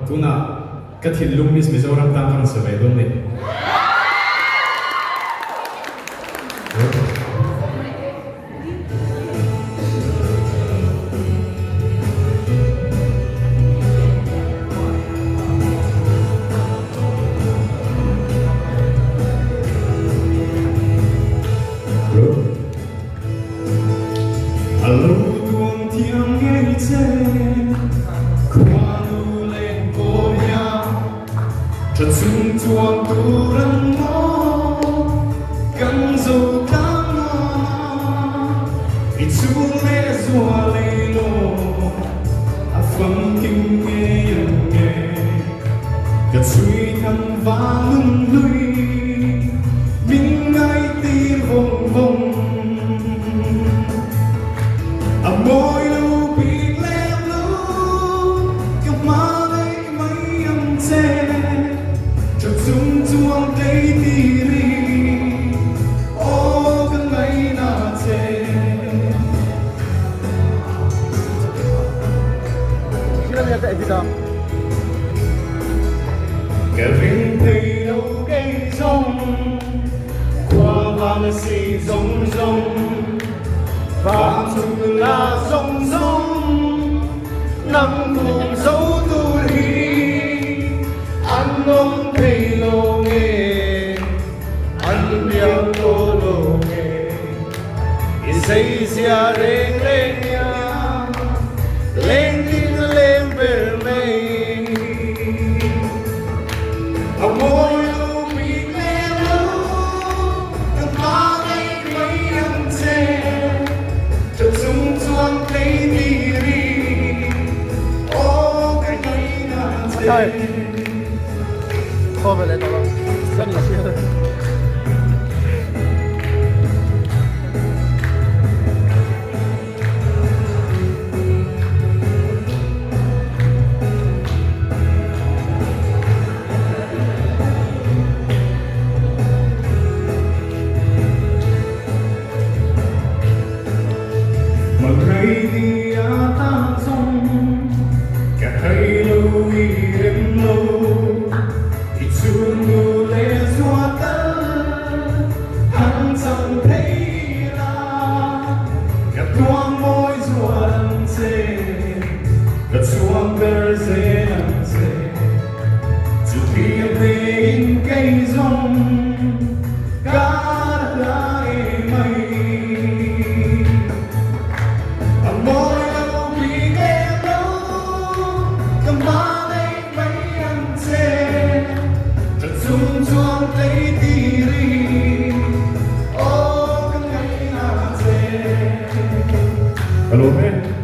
tuna ka thil lum mis Mizoram tang kan sa vedom ni Alo tuồng thiêng ngày trên qua nu lên cô nhà trật sung chuông tu răng mô căng dầu căng mô ít chú lê dùa lê lô à phăng kinh nghe yên nghe gật suy thăng vã lung lui mình ngay tin vòng vòng môi lưu bị lem lưu kiểu má lấy mấy âm chê chợt rung chuông đây đi đi ô cái ngày na chê cái riêng thì đâu cây rong qua vàng xì rong rong vàng chung là rong rong nắng cùng dấu tu đi ăn ngon thầy lô nghề ăn biếng tô lô nghề xây xia rèn lên nhà lên tin lên về mây môi lưu bị lem lưu cầm má lấy mấy âm chê chợt rung chuông thấy đi đi ô cái ngày na chê后面来找到，跟你学的。mà thấy đi ta trong cả thấy lâu yên lâu thì chuông ngô lê xóa tơ hắn chẳng thấy ra cả toang môi rùa đằng chê cả chuông bê dê đằng chê dù khi về in cây rong cá đã mây môi đâu bị em đâu cầm má lấy mấy ăn chê chợt rung chuông thấy đi đi ô cái ngày na chê. Hello man.